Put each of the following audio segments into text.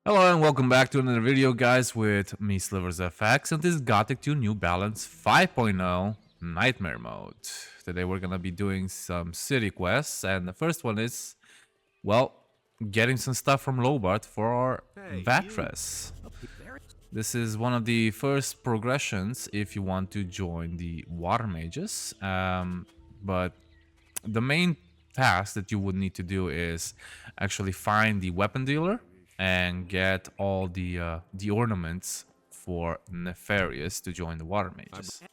Hello and welcome back to another video, guys, with me, Slivers FX, and this is Gothic 2 New Balance 5.0 Nightmare Mode. Today we're gonna be doing some city quests, and the first one is, well, getting some stuff from Lobart for our Vatres. This is one of the first progressions if you want to join the Water Mages, but the main task that you would need to do is actually find the weapon dealer and get all the ornaments for Nefarious to join the Water Mages.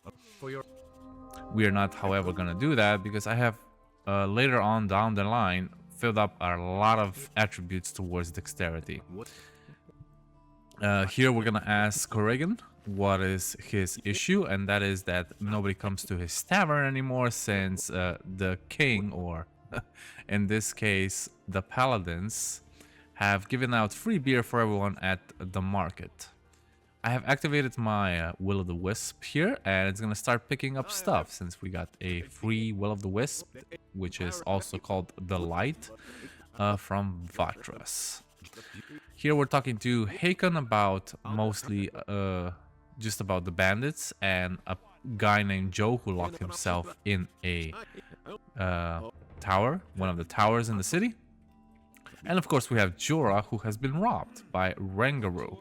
We are not, however, gonna do that because I have later on down the line filled up a lot of attributes towards dexterity. Here we're gonna ask Corrigan what is his issue, and that is that nobody comes to his tavern anymore since the king, or in this case the paladins, have given out free beer for everyone at the market. I have activated my Will-o'-the-Wisp here, and it's gonna start picking up stuff since we got a free Will-o'-the-Wisp, which is also called the Light, from Vatras. Here we're talking to Hakon about mostly just about the bandits and a guy named Joe who locked himself in a tower, one of the towers in the city. And of course we have Jorah, who has been robbed by Rangaru.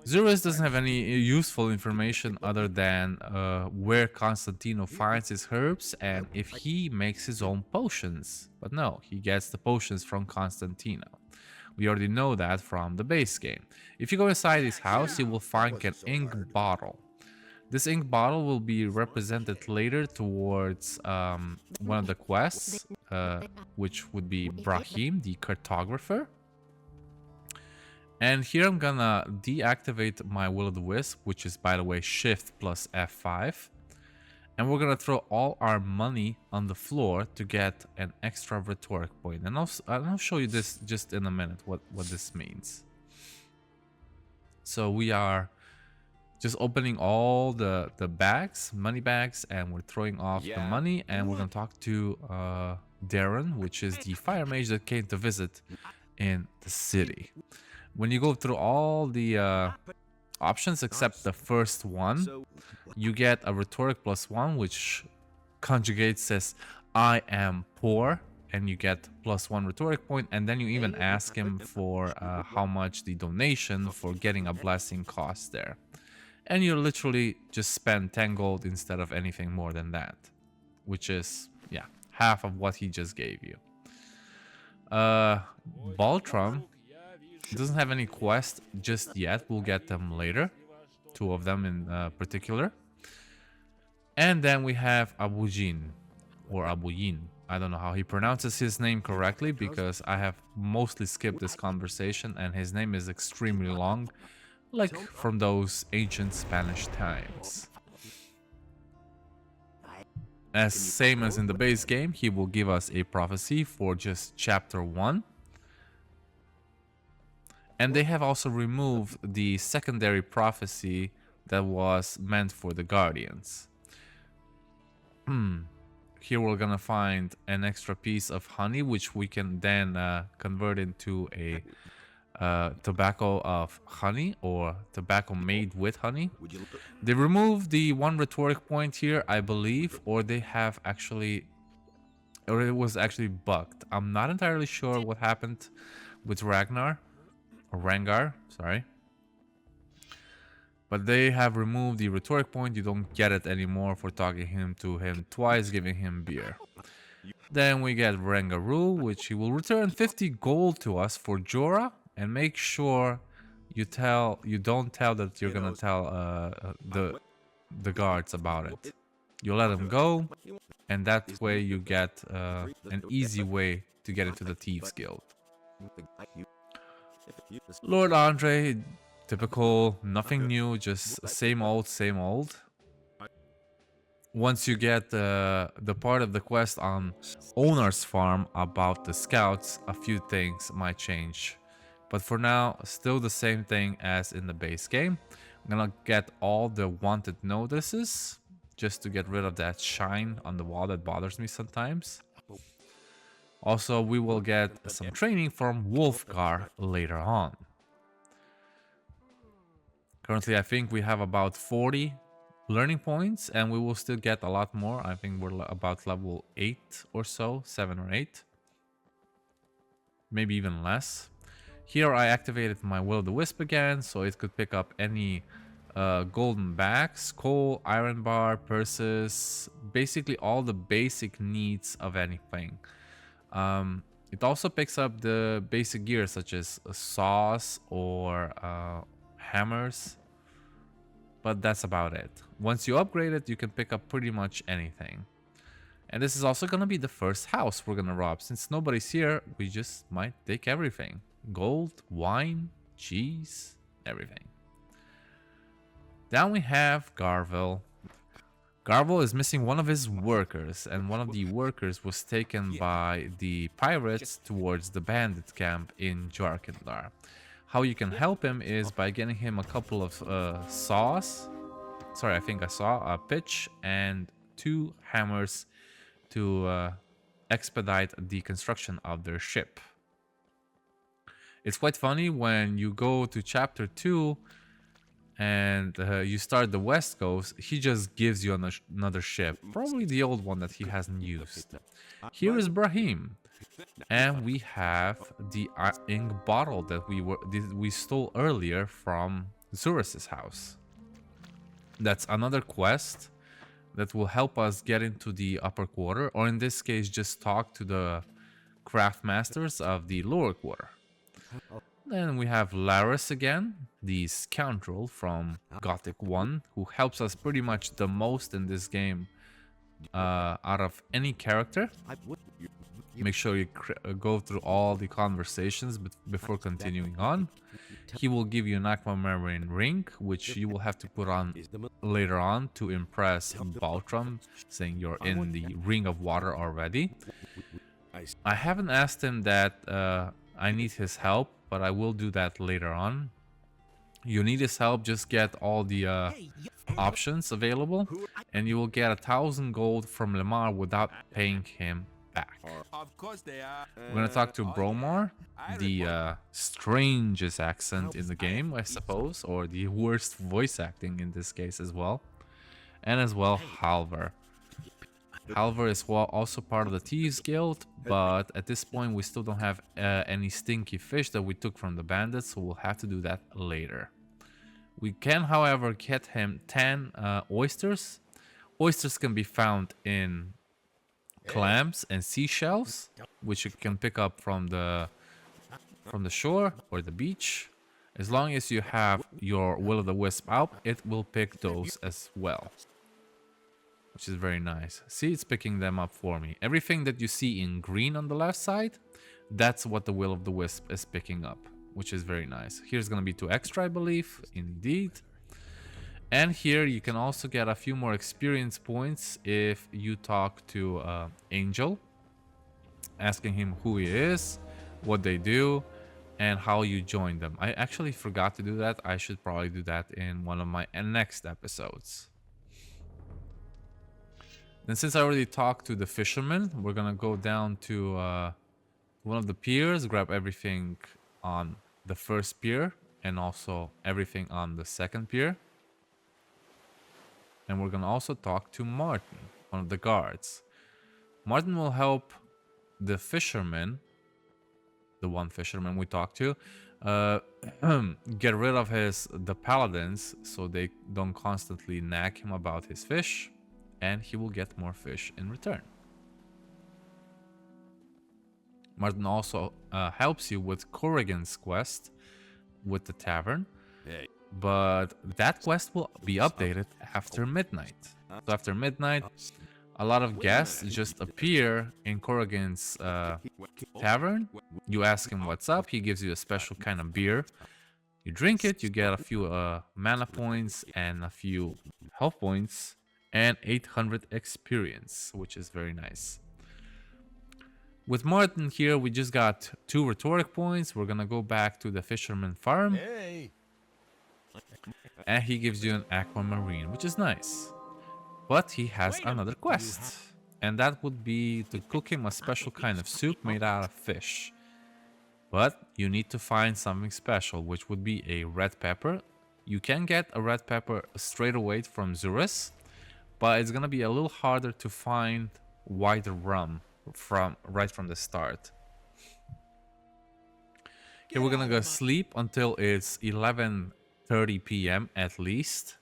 Zurus doesn't have any useful information other than where Constantino finds his herbs and if he makes his own potions. But no, he gets the potions from Constantino. We already know that from the base game. If you go inside his house, you will find an ink bottle. This ink bottle will be represented later towards one of the quests, which would be Brahim, the cartographer. And here I'm gonna deactivate my Will-o'-the-Wisp, which is, by the way, Shift plus F5. And we're gonna throw all our money on the floor to get an extra rhetoric point. And I'll show you this just in a minute, what this means. So we are just opening all the bags, money bags, and we're throwing off the money. And we're gonna talk to Darren, which is the fire mage that came to visit in the city. When you go through all the options except the first one, you get a rhetoric +1, which conjugates as I am poor, and you get +1 rhetoric point, and then you even ask him for how much the donation for getting a blessing costs there. And you literally just spend 10 gold instead of anything more than that, which is, yeah, half of what he just gave you. Baltrum doesn't have any quest just yet. We'll get them later, 2 of them in particular. And then we have Abujin, or Abuyin. I don't know how he pronounces his name correctly because I have mostly skipped this conversation and his name is extremely long, like from those ancient Spanish times. As same as in the base game, he will give us a prophecy for just chapter 1. And they have also removed the secondary prophecy that was meant for the Guardians. Here we're gonna find an extra piece of honey, which we can then convert into a tobacco of honey, or tobacco made with honey. They removed the 1 rhetoric point here, I believe, or they have actually, or it was actually bugged. I'm not entirely sure what happened with Ragnar, or Rangar, sorry. But they have removed the rhetoric point. You don't get it anymore for talking to him twice, giving him beer. Then we get Rangaru, which he will return 50 gold to us for Jorah, and make sure you don't tell that you're gonna tell the guards about it. You let them go, and that way you get an easy way to get into the Thieves Guild. Lord Andre, typical, nothing new, just same old, same old. Once you get the part of the quest on Owner's Farm about the scouts, a few things might change. But for now, still the same thing as in the base game. I'm gonna get all the wanted notices just to get rid of that shine on the wall that bothers me sometimes. Also, we will get some training from Wolfgar later on. Currently, I think we have about 40 learning points, and we will still get a lot more. I think we're about level 8 or so, 7 or 8. Maybe even less. Here I activated my Will-o'-the-Wisp again, so it could pick up any golden backs, coal, iron bar, purses, basically all the basic needs of anything. It also picks up the basic gear such as saws or hammers, but that's about it. Once you upgrade it, you can pick up pretty much anything. And this is also going to be the first house we're going to rob. Since nobody's here, we just might take everything. Gold, wine, cheese, everything. Then we have Garville. Garville is missing one of his workers, and one of the workers was taken by the pirates towards the bandit camp in Jarkandar. How you can help him is by getting him a couple of saws. Sorry, I think I saw a pitch and 2 hammers to expedite the construction of their ship. It's quite funny when you go to chapter 2 and you start the West Coast, he just gives you another ship, probably the old one that he hasn't used. Here is Brahim, and we have the ink bottle that we stole earlier from Zurus's house. That's another quest that will help us get into the upper quarter, or in this case just talk to the craft masters of the lower quarter. Then we have Laris again, the scoundrel from Gothic 1, who helps us pretty much the most in this game out of any character. Make sure you go through all the conversations before continuing on. He will give you an aquamarine ring, which you will have to put on later on to impress Baltram, saying you're in the ring of water already. I haven't asked him that I need his help, but I will do that later on. You need his help, just get all the options available, and you will get 1,000 gold from Lemar without paying him back. We're gonna talk to Bromar, the strangest accent in the game, I suppose, or the worst voice acting in this case as well. And as well, Halvar. Halvar is also part of the Thieves Guild, but at this point we still don't have any stinky fish that we took from the bandits, so we'll have to do that later. We can, however, get him 10 oysters. Oysters can be found in clams and seashells, which you can pick up from the shore or the beach. As long as you have your Will-o'-the-Wisp out, it will pick those as well, which is very nice. See, it's picking them up for me. Everything that you see in green on the left side, that's what the Will-o'-the-Wisp is picking up, which is very nice. Here's gonna be 2 extra, I believe, indeed. And here you can also get a few more experience points if you talk to Angel, asking him who he is, what they do, and how you join them. I actually forgot to do that. I should probably do that in one of my next episodes. Then since I already talked to the fisherman, we're gonna go down to one of the piers, grab everything on the first pier and also everything on the second pier. And we're gonna also talk to Martin, one of the guards. Martin will help the fisherman, the one fisherman we talked to, get rid of the paladins so they don't constantly nag him about his fish, and he will get more fish in return. Martin also helps you with Corrigan's quest with the tavern. But that quest will be updated after midnight. So after midnight, a lot of guests just appear in Corrigan's tavern. You ask him what's up, he gives you a special kind of beer. You drink it, you get a few mana points and a few health points and 800 experience, which is very nice. With Martin here, we just got 2 rhetoric points. We're gonna go back to the fisherman farm. And he gives you an aquamarine, which is nice. But he has another quest, and that would be to cook him a special kind of soup made out of fish. But you need to find something special, which would be a red pepper You can get a red pepper straight away from Zurus, but it's gonna be a little harder to find white rum right from the start. Here we're gonna go sleep until it's 11:30 p.m. at least.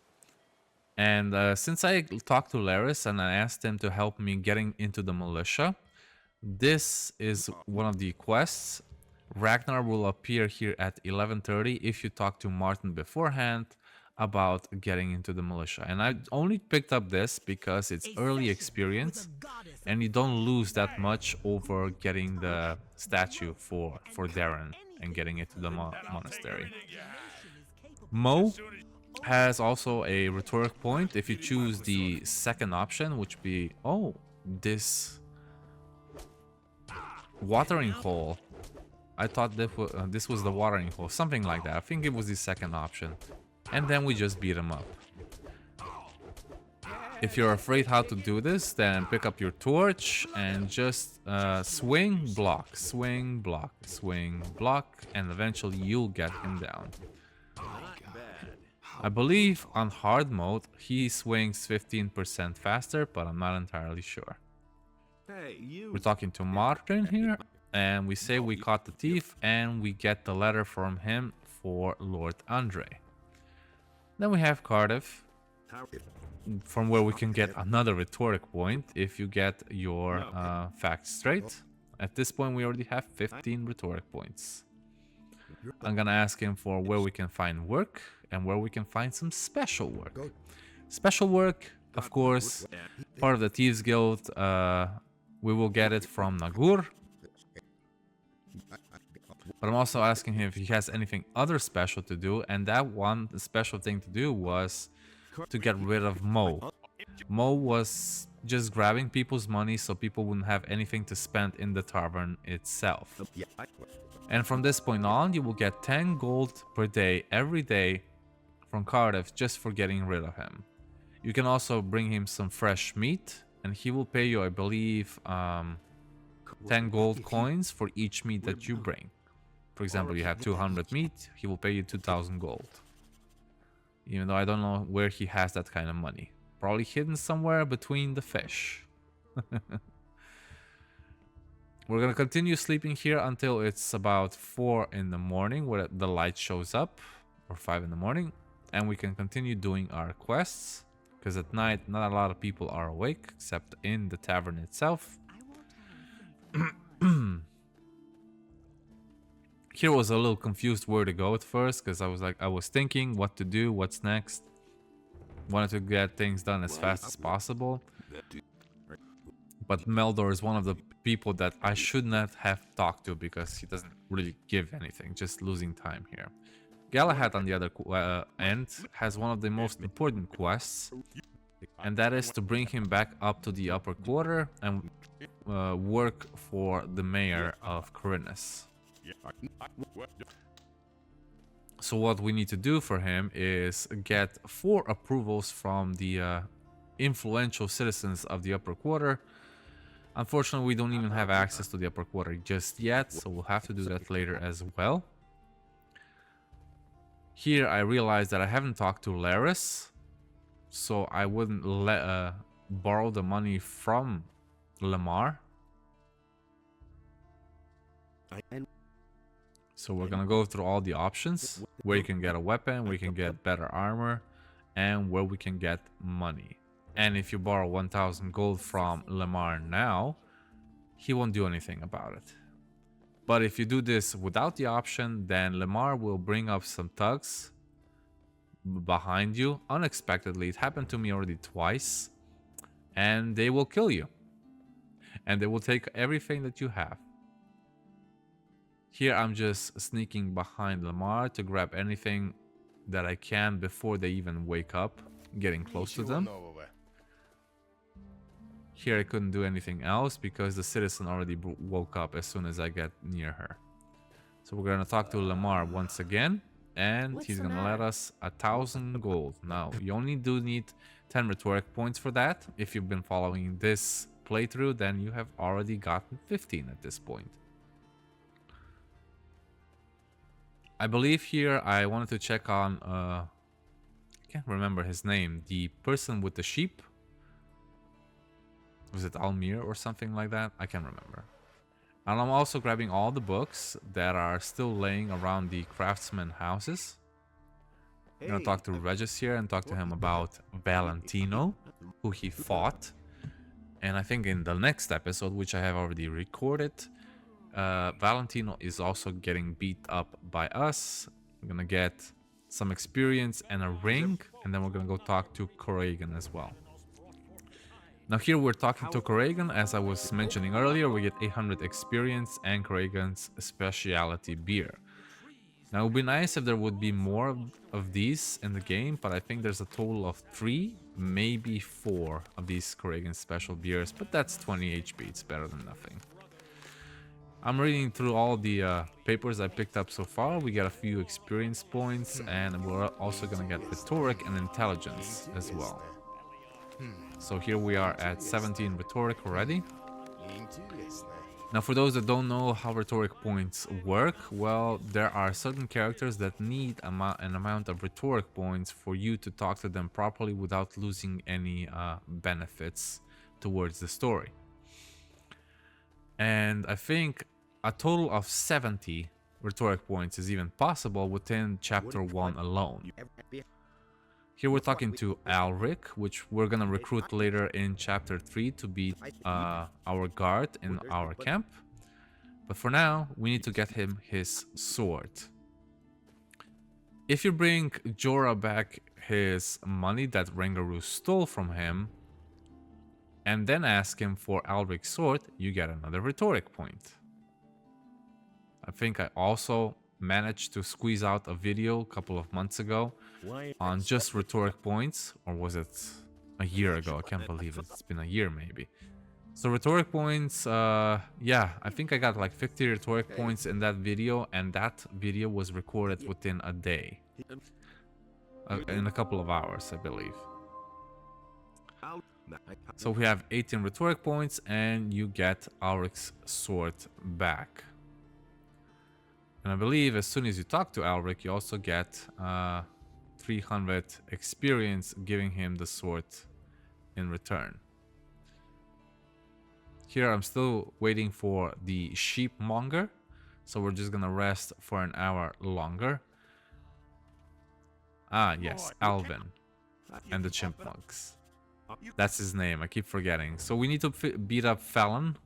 And since I talked to Laris and I asked him to help me getting into the militia, this is one of the quests. Ragnar will appear here at 11:30 if you talk to Martin beforehand about getting into the militia. And I only picked up this because it's early experience and you don't lose that much over getting the statue for Darren and getting it to the monastery. Mo has also a rhetoric point if you choose the second option, which would be, oh, this watering hole. I thought this was the watering hole, something like that. I think it was the second option. And then we just beat him up. If you're afraid how to do this, then pick up your torch and just swing, block, swing, block, swing, block, and eventually you'll get him down. I believe on hard mode he swings 15% faster, but I'm not entirely sure. We're talking to Martin here, and we say we caught the thief, and we get the letter from him for Lord Andre. Then we have Cardiff, from where we can get another rhetoric point if you get your facts straight. At this point we already have 15 rhetoric points. I'm gonna ask him for where we can find work and where we can find some special work. Special work, of course, part of the Thieves Guild. We will get it from Nagur. But I'm also asking him if he has anything other special to do, and that one special thing to do was to get rid of Mo. Mo was just grabbing people's money so people wouldn't have anything to spend in the tavern itself. And from this point on, you will get 10 gold per day every day from Cardiff just for getting rid of him. You can also bring him some fresh meat, and he will pay you, I believe, 10 gold coins for each meat that you bring. For example, you have 200 meat, he will pay you 2,000 gold. Even though I don't know where he has that kind of money. Probably hidden somewhere between the fish. We're gonna continue sleeping here until it's about 4 in the morning, where the light shows up, or 5 in the morning, and we can continue doing our quests, because at night not a lot of people are awake except in the tavern itself. Here was a little confused where to go at first, because I was thinking what to do, what's next. Wanted to get things done as fast as possible. But Meldor is one of the people that I should not have talked to, because he doesn't really give anything, just losing time here. Galahad, on the other end, has one of the most important quests, and that is to bring him back up to the upper quarter and work for the mayor of Corinus. So what we need to do for him is get 4 approvals from the influential citizens of the upper quarter. Unfortunately, we don't even have access to the upper quarter just yet, so we'll have to do that later as well. Here I realized that I haven't talked to Laris, so I wouldn't borrow the money from Lamar. So we're gonna go through all the options, where you can get a weapon, where you can get better armor, and where we can get money. And if you borrow 1,000 gold from Lamar now, he won't do anything about it. But if you do this without the option, then Lamar will bring up some thugs behind you unexpectedly. It happened to me already twice, and they will kill you. And they will take everything that you have. Here I'm just sneaking behind Lamar to grab anything that I can before they even wake up, getting close to them. Here I couldn't do anything else because the citizen already woke up as soon as I get near her. So we're gonna talk to Lamar once again, and he's gonna let us 1,000 gold. Now, you only do need 10 rhetoric points for that. If you've been following this playthrough, then you have already gotten 15 at this point. I believe here I wanted to check on can't remember his name. The person with the sheep. Was it Almir or something like that? I can't remember. And I'm also grabbing all the books that are still laying around the craftsman houses. I'm gonna talk to Regis here and talk to him about Valentino, who he fought. And I think in the next episode, which I have already recorded, Valentino is also getting beat up by us. We're gonna get some experience and a ring, and then we're gonna go talk to Corrigan as well. Now here we're talking to Corrigan. As I was mentioning earlier, we get 800 experience and Corrigan's specialty beer. Now it would be nice if there would be more of these in the game, but I think there's a total of 3, maybe 4 of these Corrigan special beers, but that's 20 HP, it's better than nothing. I'm reading through all the papers I picked up so far. We get a few experience points, and we're also gonna get rhetoric and intelligence as well. So here we are at 17 rhetoric already. Now for those that don't know how rhetoric points work, well, there are certain characters that need an amount of rhetoric points for you to talk to them properly without losing any benefits towards the story. And I think a total of 70 rhetoric points is even possible within chapter 1 alone. Here we're talking to Alric, which we're gonna recruit later in chapter 3 to be our guard in our camp. But for now, we need to get him his sword. If you bring Jorah back his money that Rangaru stole from him, and then ask him for Alric's sword, you get another rhetoric point. I think I also managed to squeeze out a video a couple of months ago on just rhetoric points, or was it a year ago? I can't believe it. It's been a year maybe. So rhetoric points, yeah, I think I got like 50 rhetoric points in that video, and that video was recorded within a day. In a couple of hours, I believe. So we have 18 rhetoric points, and you get Alric's sword back. And I believe as soon as you talk to Alric, you also get 300 experience, giving him the sword in return. Here I'm still waiting for the sheepmonger, so we're just gonna rest for an hour longer. Ah, yes, Alvin and the chipmunks. That's his name, I keep forgetting. So we need to beat up Fallon,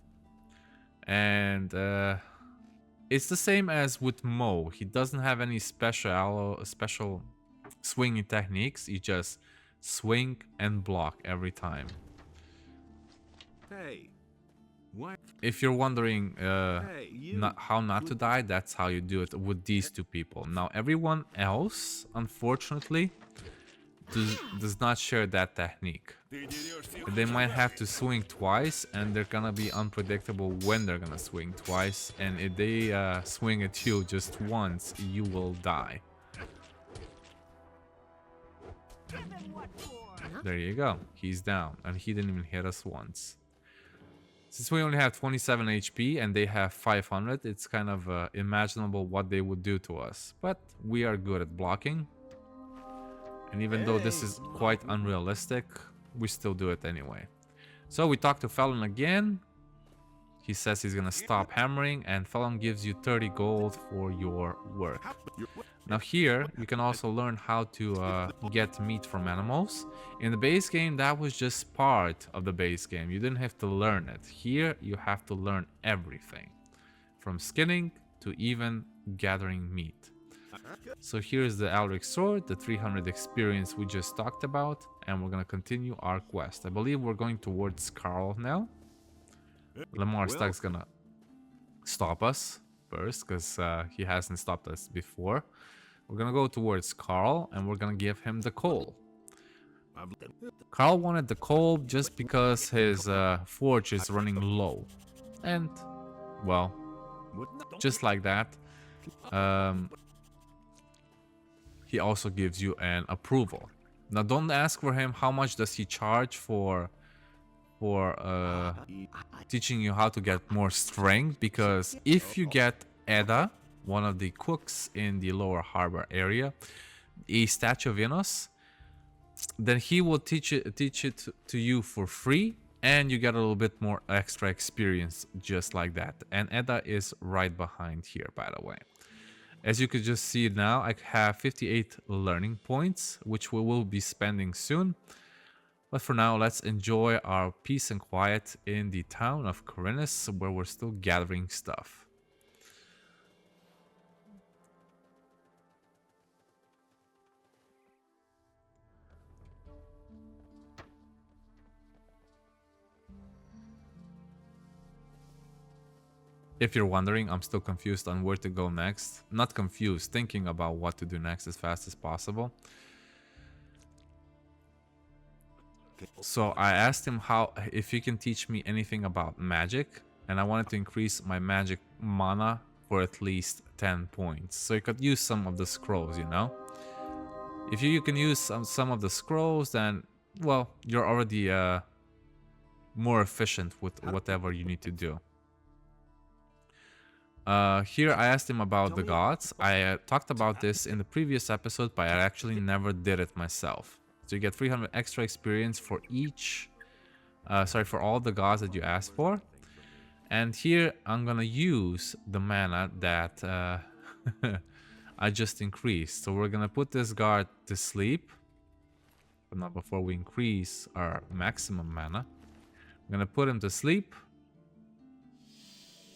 and it's the same as with Mo. He doesn't have any special swinging techniques. You just swing and block every time. Hey, what? If you're wondering how not to die, that's how you do it with these two people. Now everyone else, unfortunately, does not share that technique. They might have to swing twice, and they're gonna be unpredictable when they're gonna swing twice, and if they swing at you just once, you will die. There you go, he's down, and he didn't even hit us once. Since we only have 27 HP and they have 500, it's kind of imaginable what they would do to us, but we are good at blocking. And even though this is quite unrealistic, we still do it anyway. So we talk to Fallon again. He says he's gonna stop hammering, and Fallon gives you 30 gold for your work. Now here, you can also learn how to get meat from animals. In the base game, that was just part of the base game. You didn't have to learn it. Here, you have to learn everything. From skinning to even gathering meat. So here's the Alric sword, the 300 experience we just talked about, and we're gonna continue our quest. I believe we're going towards Carl now. Lamar Stack's gonna stop us first, because he hasn't stopped us before. We're gonna go towards Carl, and we're gonna give him the coal. Carl wanted the coal just because his forge is running low. And, well, just like that, he also gives you an approval. Now don't ask for him how much does he charge for teaching you how to get more strength, because if you get Edda, one of the cooks in the lower harbor area, a statue of Venus, then he will teach it to you for free, and you get a little bit more extra experience just like that. And Edda is right behind here, by the way. As you could just see now, I have 58 learning points, which we will be spending soon. But for now, let's enjoy our peace and quiet in the town of Corinus, where we're still gathering stuff. If you're wondering, I'm still confused on where to go next. Not confused, thinking about what to do next as fast as possible. So I asked him if he can teach me anything about magic, and I wanted to increase my magic mana for at least 10 points. So you could use some of the scrolls, you know? If you can use some of the scrolls, then, well, you're already more efficient with whatever you need to do. Here I asked him about the gods. I talked about this in the previous episode, but I actually never did it myself. So you get 300 extra experience for each, for all the gods that you asked for. And here I'm gonna use the mana that I just increased. So we're gonna put this guard to sleep, but not before we increase our maximum mana. I'm gonna put him to sleep.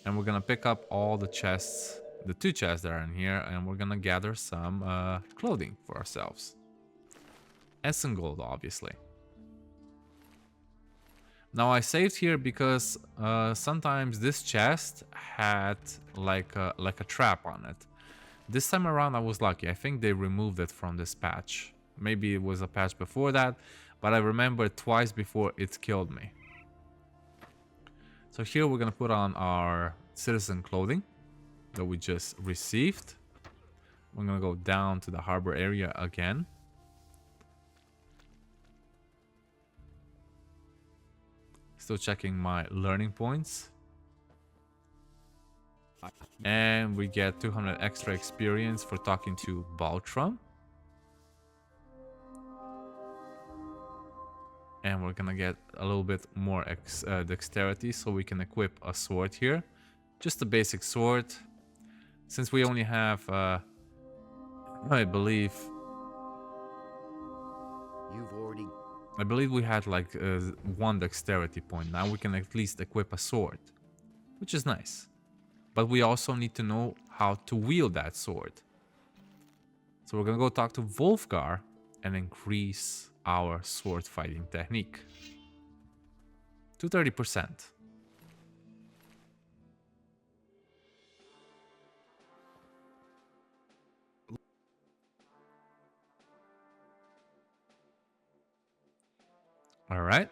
And we're gonna pick up all the chests, the 2 chests that are in here, and we're gonna gather some clothing for ourselves. And some gold, obviously. Now I saved here because sometimes this chest had like a trap on it. This time around I was lucky. I think they removed it from this patch. Maybe it was a patch before that, but I remember twice before it killed me. So here we're gonna put on our citizen clothing that we just received. We're gonna go down to the harbor area again. Still checking my learning points. And we get 200 extra experience for talking to Baltram. And we're gonna get a little bit more dexterity so we can equip a sword here. Just a basic sword. Since we only have, I believe we had like 1 dexterity point. Now we can at least equip a sword, which is nice. But we also need to know how to wield that sword. So we're gonna go talk to Wolfgar and increase our sword fighting technique to 30%. All right,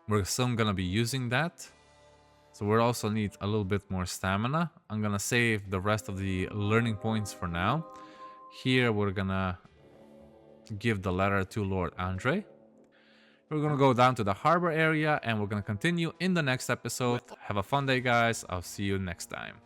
we're soon gonna be using that, so we'll also need a little bit more stamina. I'm gonna save the rest of the learning points for now. Here we're gonna give the letter to Lord Andre. We're gonna go down to the harbor area and we're gonna continue in the next episode. Have a fun day, guys. I'll see you next time.